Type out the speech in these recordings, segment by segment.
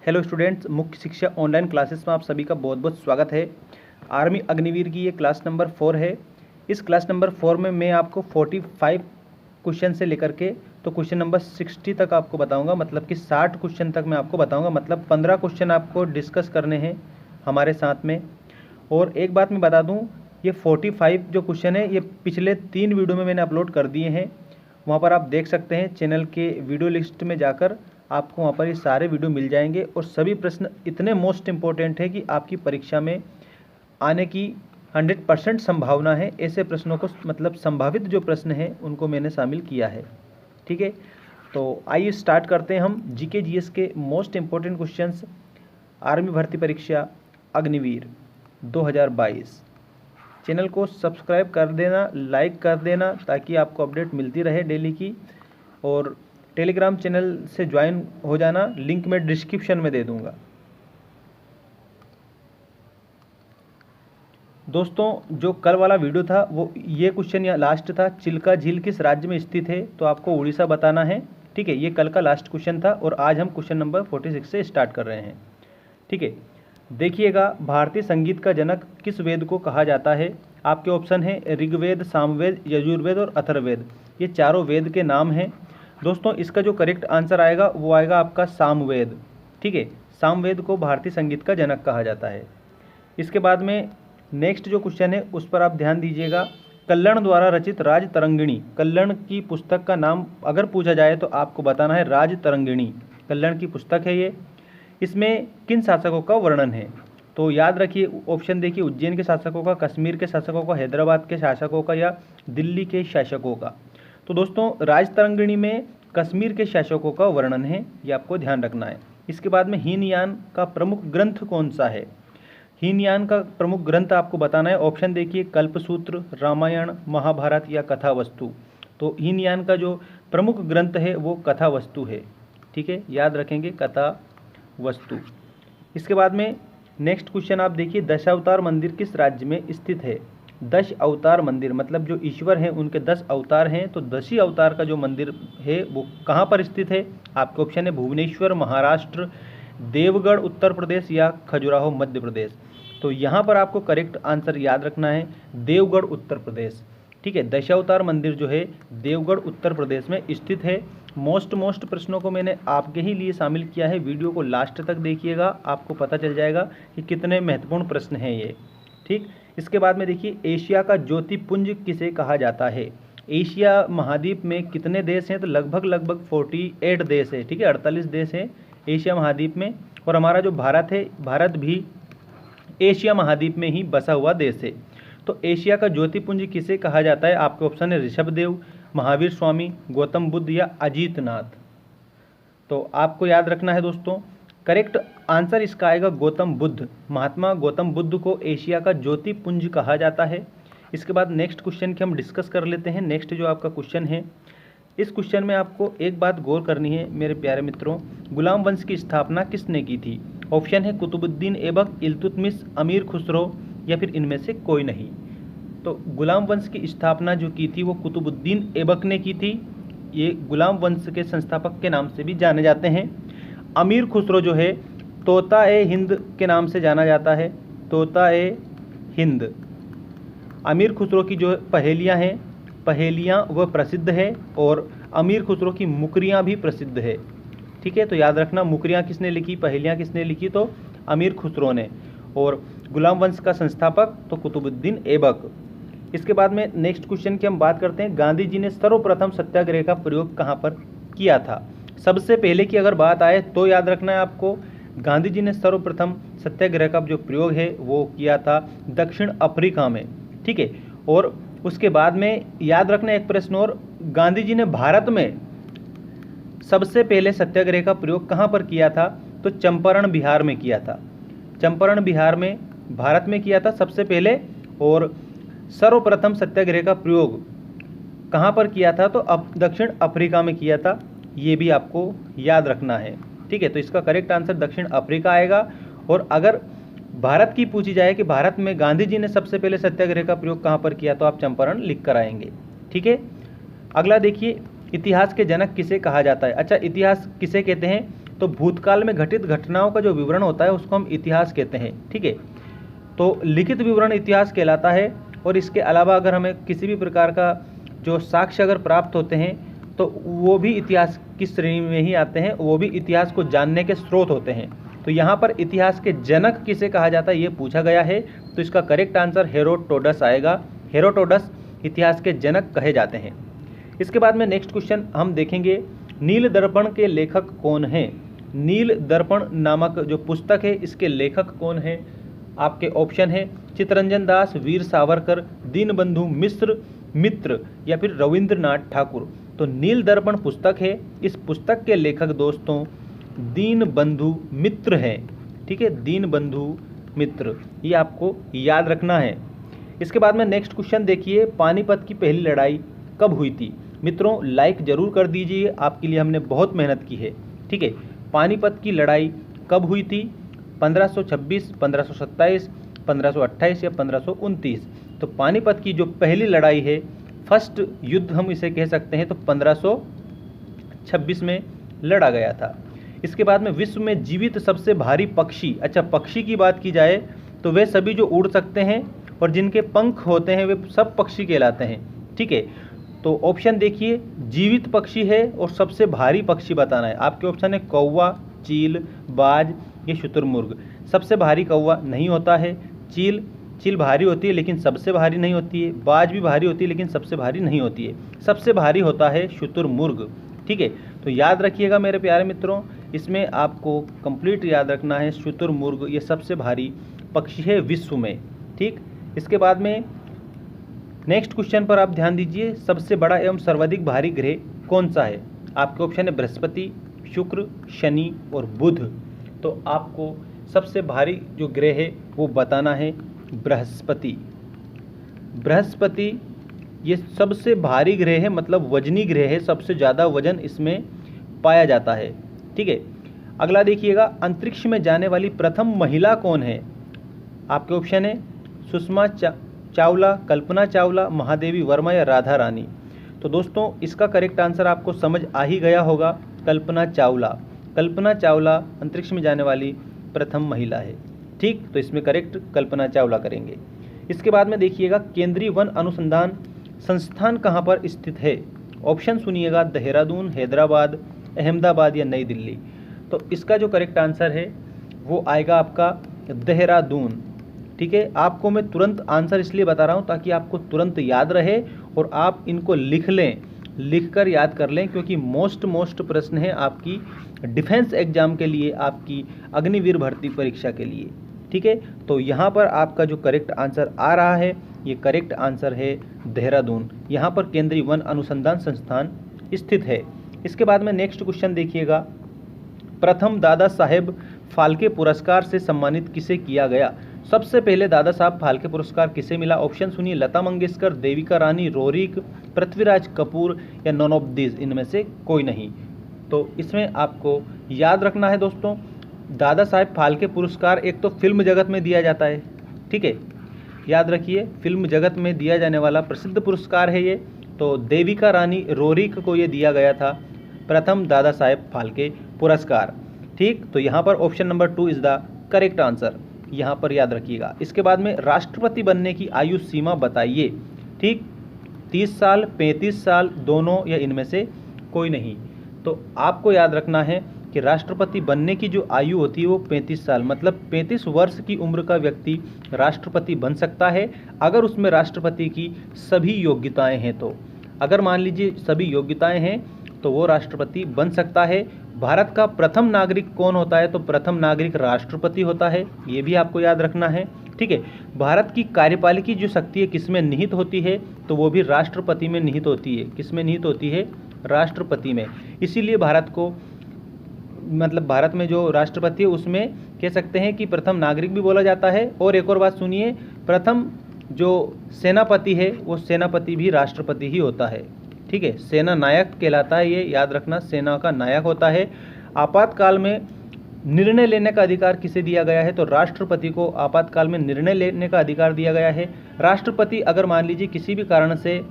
Hello students, मुख्य शिक्षा online classes में आप सभी का बहुत बहुत स्वागत है। आर्मी अग्निवीर की ये क्लास नंबर 4 है। इस क्लास नंबर 4 में मैं आपको 45 क्वेश्चन से लेकर के तो क्वेश्चन नंबर 60 तक आपको बताऊंगा, मतलब कि 60 क्वेश्चन तक मैं आपको बताऊंगा। मतलब 15 क्वेश्चन आपको डिस्कस करने हैं हमारे साथ में। और एक बात मैं बता दूं, ये 45 जो क्वेश्चन है ये पिछले 3 वीडियो में मैंने अपलोड कर दिए हैं। वहाँ पर आप देख सकते हैं, चैनल के वीडियो लिस्ट में जाकर आपको वहाँ पर ये सारे वीडियो मिल जाएंगे। और सभी प्रश्न इतने मोस्ट इम्पोर्टेंट है कि आपकी परीक्षा में आने की 100% संभावना है। ऐसे प्रश्नों को, मतलब संभावित जो प्रश्न हैं उनको मैंने शामिल किया है। ठीक है, तो आइए स्टार्ट करते हैं हम जीके जीएस के मोस्ट इम्पोर्टेंट क्वेश्चंस। आर्मी भर्ती परीक्षा अग्निवीर 2022। चैनल को सब्सक्राइब कर देना, लाइक कर देना, ताकि आपको अपडेट मिलती रहे डेली की। और टेलीग्राम चैनल से ज्वाइन हो जाना, लिंक मैं डिस्क्रिप्शन में दे दूंगा। दोस्तों, जो कल वाला वीडियो था वो ये क्वेश्चन या लास्ट था, चिल्का झील किस राज्य में स्थित है? तो आपको उड़ीसा बताना है। ठीक है, ये कल का लास्ट क्वेश्चन था और आज हम क्वेश्चन नंबर 46 से स्टार्ट कर रहे हैं। ठीक है, देखिएगा, भारतीय संगीत का जनक किस वेद को कहा जाता है? आपके ऑप्शन है ऋग्वेद, सामवेद, यजुर्वेद और अथर्ववेद। ये चारों वेद के नाम हैं। दोस्तों, इसका जो करेक्ट आंसर आएगा वो आएगा आपका सामवेद। ठीक है, सामवेद को भारतीय संगीत का जनक कहा जाता है। इसके बाद में नेक्स्ट जो क्वेश्चन है उस पर आप ध्यान दीजिएगा। कल्लण द्वारा रचित राज तरंगिणी, कल्लण की पुस्तक का नाम अगर पूछा जाए तो आपको बताना है राज तरंगिणी। कल्लण की पुस्तक है ये। इसमें किन शासकों का वर्णन है? तो याद रखिए, ऑप्शन देखिए, उज्जैन के शासकों का, कश्मीर के शासकों का, हैदराबाद के शासकों का या दिल्ली के शासकों का। तो दोस्तों, राजतरंगिणी में कश्मीर के शासकों का वर्णन है, ये आपको ध्यान रखना है। इसके बाद में हीनयान का प्रमुख ग्रंथ कौन सा है? हीनयान का प्रमुख ग्रंथ आपको बताना है। ऑप्शन देखिए, कल्पसूत्र, रामायण, महाभारत या कथावस्तु। तो हीनयान का जो प्रमुख ग्रंथ है वो कथावस्तु है। ठीक है, याद रखेंगे, कथावस्तु। इसके बाद में नेक्स्ट क्वेश्चन आप देखिए, दशावतार मंदिर किस राज्य में स्थित है? 10 अवतार मंदिर, मतलब जो ईश्वर हैं उनके 10 अवतार हैं, तो 10 अवतार का जो मंदिर है वो कहाँ पर स्थित है? आपके ऑप्शन है भुवनेश्वर महाराष्ट्र, देवगढ़ उत्तर प्रदेश या खजुराहो मध्य प्रदेश। तो यहाँ पर आपको करेक्ट आंसर याद रखना है देवगढ़ उत्तर प्रदेश। ठीक है, दशावतार मंदिर जो है देवगढ़ उत्तर प्रदेश में स्थित है। मोस्ट प्रश्नों को मैंने आपके ही लिए शामिल किया है। वीडियो को लास्ट तक देखिएगा, आपको पता चल जाएगा कि कितने महत्वपूर्ण प्रश्न हैं ये। ठीक, इसके बाद में देखिए, एशिया का ज्योतिपुंज किसे कहा जाता है? एशिया महाद्वीप में कितने देश हैं? तो लगभग 48 देश है। ठीक है, 48 देश हैं एशिया महाद्वीप में। और हमारा जो भारत है, भारत भी एशिया महाद्वीप में ही बसा हुआ देश है। तो एशिया का ज्योतिपुंज किसे कहा जाता है? आपके ऑप्शन है ऋषभदेव, महावीर स्वामी, गौतम बुद्ध या अजीतनाथ। तो आपको याद रखना है दोस्तों, करेक्ट आंसर इसका आएगा गौतम बुद्ध। महात्मा गौतम बुद्ध को एशिया का ज्योतिपुंज कहा जाता है। इसके बाद नेक्स्ट क्वेश्चन की हम डिस्कस कर लेते हैं। नेक्स्ट जो आपका क्वेश्चन है, इस क्वेश्चन में आपको एक बात गौर करनी है मेरे प्यारे मित्रों, गुलाम वंश की स्थापना किसने की थी? ऑप्शन है कुतुबुद्दीन ऐबक, इल्तुतमिश, अमीर खुसरो या फिर इनमें से कोई नहीं। तो गुलाम वंश की स्थापना जो की थी वो कुतुबुद्दीन ऐबक ने की थी। ये गुलाम वंश के संस्थापक के नाम से भी जाने जाते हैं। अमीर खुसरो जो है तोता ए हिंद के नाम से जाना जाता है, तोता ए हिंद। अमीर खुसरो की जो पहेलियाँ हैं, पहेलियाँ वह प्रसिद्ध है और अमीर खुसरो की मुकरियाँ भी प्रसिद्ध है। ठीक है, तो याद रखना, मुकरियाँ किसने लिखी, पहेलियाँ किसने लिखी? तो अमीर खुसरो ने। और गुलाम वंश का संस्थापक तो कुतुबुद्दीन ऐबक। इसके बाद में नेक्स्ट क्वेश्चन की हम बात करते हैं, गांधी जी ने सर्वप्रथम सत्याग्रह का प्रयोग कहाँ पर किया था? सबसे पहले की अगर बात आए तो याद रखना है आपको, गांधी जी ने सर्वप्रथम सत्याग्रह का जो प्रयोग है वो किया था दक्षिण अफ्रीका में। ठीक है, और उसके बाद में याद रखना एक प्रश्न और, गांधी जी ने भारत में सबसे पहले सत्याग्रह का प्रयोग कहाँ पर किया था? तो चंपारण बिहार में किया था। चंपारण बिहार में भारत में किया था सबसे पहले। और सर्वप्रथम सत्याग्रह का प्रयोग कहाँ पर किया था? तो अब दक्षिण अफ्रीका में किया था। ये भी आपको याद रखना है। ठीक है, तो इसका करेक्ट आंसर दक्षिण अफ्रीका आएगा। और अगर भारत की पूछी जाए कि भारत में गांधी जी ने सबसे पहले सत्याग्रह का प्रयोग कहाँ पर किया, तो आप चंपारण लिख कर आएंगे। ठीक है, अगला देखिए, इतिहास के जनक किसे कहा जाता है? अच्छा, इतिहास किसे कहते हैं? तो भूतकाल में घटित घटनाओं का जो विवरण होता है उसको हम इतिहास कहते हैं। ठीक है, तो लिखित विवरण इतिहास कहलाता है। और इसके अलावा अगर हमें किसी भी प्रकार का जो साक्ष्य अगर प्राप्त होते हैं तो वो भी इतिहास की श्रेणी में ही आते हैं, वो भी इतिहास को जानने के स्रोत होते हैं। तो यहाँ पर इतिहास के जनक किसे कहा जाता है ये पूछा गया है, तो इसका करेक्ट आंसर हेरोडोटस आएगा। हेरोडोटस इतिहास के जनक कहे जाते हैं। इसके बाद में नेक्स्ट क्वेश्चन हम देखेंगे, नील दर्पण के लेखक कौन हैं? नील दर्पण नामक जो पुस्तक है इसके लेखक कौन हैं? आपके ऑप्शन है चित्तरंजन दास, वीर सावरकर, दीनबंधु मित्र या फिर रविंद्रनाथ ठाकुर। तो नील दर्पण पुस्तक है, इस पुस्तक के लेखक दोस्तों दीनबंधु मित्र हैं। ठीक है, दीनबंधु मित्र, ये आपको याद रखना है। इसके बाद में नेक्स्ट क्वेश्चन देखिए, पानीपत की पहली लड़ाई कब हुई थी? मित्रों लाइक जरूर कर दीजिए, आपके लिए हमने बहुत मेहनत की है। ठीक है, पानीपत की लड़ाई कब हुई थी? 1526, 1527, 1528 या 1529। तो पानीपत की जो पहली लड़ाई है, फर्स्ट युद्ध हम इसे कह सकते हैं, तो 1526 में लड़ा गया था। इसके बाद में विश्व में जीवित सबसे भारी पक्षी, अच्छा पक्षी की बात की जाए तो वे सभी जो उड़ सकते हैं और जिनके पंख होते हैं वे सब पक्षी कहलाते हैं। ठीक है, तो ऑप्शन देखिए, जीवित पक्षी है और सबसे भारी पक्षी बताना है। आपके ऑप्शन है कौवा, चील, बाज या शुतुरमुर्ग। सबसे भारी कौवा नहीं होता है, चील भारी होती है लेकिन सबसे भारी नहीं होती है, बाज भी भारी होती है लेकिन सबसे भारी नहीं होती है, सबसे भारी होता है शुतुरमुर्ग। ठीक है, तो याद रखिएगा मेरे प्यारे मित्रों, इसमें आपको कंप्लीट याद रखना है, शुतुरमुर्ग ये सबसे भारी पक्षी है विश्व में। ठीक, इसके बाद में नेक्स्ट क्वेश्चन पर आप ध्यान दीजिए, सबसे बड़ा एवं सर्वाधिक भारी ग्रह कौन सा है? आपके ऑप्शन है बृहस्पति, शुक्र, शनि और बुध। तो आपको सबसे भारी जो ग्रह है वो बताना है बृहस्पति। बृहस्पति ये सबसे भारी ग्रह है, मतलब वजनी ग्रह है, सबसे ज़्यादा वजन इसमें पाया जाता है। ठीक है, अगला देखिएगा, अंतरिक्ष में जाने वाली प्रथम महिला कौन है? आपके ऑप्शन है सुषमा चावला, कल्पना चावला, महादेवी वर्मा या राधा रानी। तो दोस्तों इसका करेक्ट आंसर आपको समझ आ ही गया होगा, कल्पना चावला। कल्पना चावला अंतरिक्ष में जाने वाली प्रथम महिला है। ठीक, तो इसमें करेक्ट कल्पना चावला करेंगे। इसके बाद में देखिएगा, केंद्रीय वन अनुसंधान संस्थान कहाँ पर स्थित है? ऑप्शन सुनिएगा, देहरादून, हैदराबाद, अहमदाबाद या नई दिल्ली। तो इसका जो करेक्ट आंसर है वो आएगा आपका देहरादून। ठीक है, आपको मैं तुरंत आंसर इसलिए बता रहा हूँ ताकि आपको तुरंत याद रहे और आप इनको लिख लें, लिखकर याद कर लें, क्योंकि मोस्ट प्रश्न है आपकी डिफेंस एग्जाम के लिए, आपकी अग्निवीर भर्ती परीक्षा के लिए। ठीक है, तो यहाँ पर आपका जो करेक्ट आंसर आ रहा है ये करेक्ट आंसर है देहरादून। यहाँ पर केंद्रीय वन अनुसंधान संस्थान स्थित है। इसके बाद में नेक्स्ट क्वेश्चन देखिएगा, प्रथम दादा साहेब फाल्के पुरस्कार से सम्मानित किसे किया गया? सबसे पहले दादा साहब फाल्के पुरस्कार किसे मिला? ऑप्शन सुनिए, लता मंगेशकर, देविका रानी, रोरिक, पृथ्वीराज कपूर या नॉन ऑफ दिस, इनमें से कोई नहीं। तो इसमें आपको याद रखना है दोस्तों, दादा साहेब फाल्के पुरस्कार एक तो फिल्म जगत में दिया जाता है। ठीक है, याद रखिए, फिल्म जगत में दिया जाने वाला प्रसिद्ध पुरस्कार है ये। तो देविका रानी रोरिक को ये दिया गया था प्रथम दादा साहेब फाल्के पुरस्कार। ठीक, तो यहाँ पर option number 2 is the correct answer, यहाँ पर याद रखिएगा। इसके बाद में राष्ट्रपति बनने की आयु सीमा बताइए। ठीक, 30 साल, 35 साल, दोनों या इनमें से कोई नहीं। तो आपको याद रखना है कि राष्ट्रपति बनने की जो आयु होती है वो 35 साल, मतलब 35 वर्ष की उम्र का व्यक्ति राष्ट्रपति बन सकता है, अगर उसमें राष्ट्रपति की सभी योग्यताएं हैं। तो अगर मान लीजिए सभी योग्यताएं हैं तो वो राष्ट्रपति बन सकता है। भारत का प्रथम नागरिक कौन होता है? तो प्रथम नागरिक राष्ट्रपति होता है, ये भी आपको याद रखना है। ठीक है, भारत की कार्यपालिकी जो शक्ति है किसमें निहित होती है? तो वो भी राष्ट्रपति में निहित होती है। किसमें निहित होती है? राष्ट्रपति में। इसीलिए भारत को, मतलब भारत में जो राष्ट्रपति है उसमें कह सकते हैं कि प्रथम नागरिक भी बोला जाता है। और एक और बात सुनिए, प्रथम जो सेनापति है वो सेनापति भी राष्ट्रपति ही होता है। ठीक है, सेना नायक कहलाता है, ये याद रखना, सेना का नायक होता है। आपातकाल में निर्णय लेने का अधिकार किसे दिया गया है? तो राष्ट्रपति को आपातकाल में निर्णय लेने का अधिकार दिया गया है। राष्ट्रपति अगर मान लीजिए किसी भी कारण से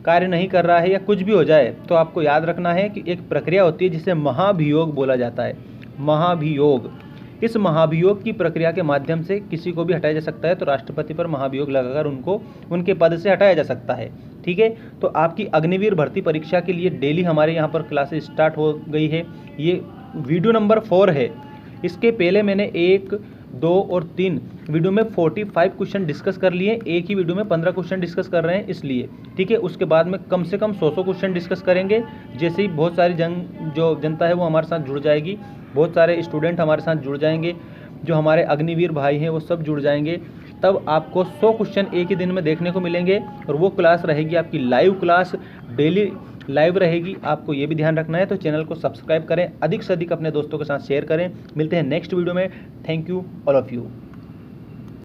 कार्य नहीं कर रहा है या कुछ भी हो जाए तो आपको याद रखना है कि एक प्रक्रिया होती है जिसे महाभियोग बोला जाता है। महाभियोग। इस महाभियोग की प्रक्रिया के माध्यम से किसी को भी हटाया जा सकता है, तो राष्ट्रपति पर महाभियोग लगाकर उनको उनके पद से हटाया जा सकता है। ठीक है, तो आपकी अग्निवीर भर्ती परीक्षा के लिए डेली हमारे यहाँ पर क्लासेस स्टार्ट हो गई है। ये वीडियो नंबर 4 है। इसके पहले मैंने 1, 2 और 3 वीडियो में 45 क्वेश्चन डिस्कस कर लिए, एक ही वीडियो में 15 क्वेश्चन डिस्कस कर रहे हैं इसलिए। ठीक है, उसके बाद में कम से कम 100 क्वेश्चन डिस्कस करेंगे। जैसे ही बहुत सारी जो जनता है वो हमारे साथ जुड़ जाएगी, बहुत सारे स्टूडेंट हमारे साथ जुड़ जाएंगे, जो हमारे अग्निवीर भाई हैं वो सब जुड़ जाएंगे, तब आपको 100 क्वेश्चन एक ही दिन में देखने को मिलेंगे। और वो क्लास रहेगी आपकी लाइव क्लास, डेली लाइव रहेगी। आपको ये भी ध्यान रखना है, तो चैनल को सब्सक्राइब करें, अधिक से अधिक अपने दोस्तों के साथ शेयर करें। मिलते हैं नेक्स्ट वीडियो में। Thank you all of you.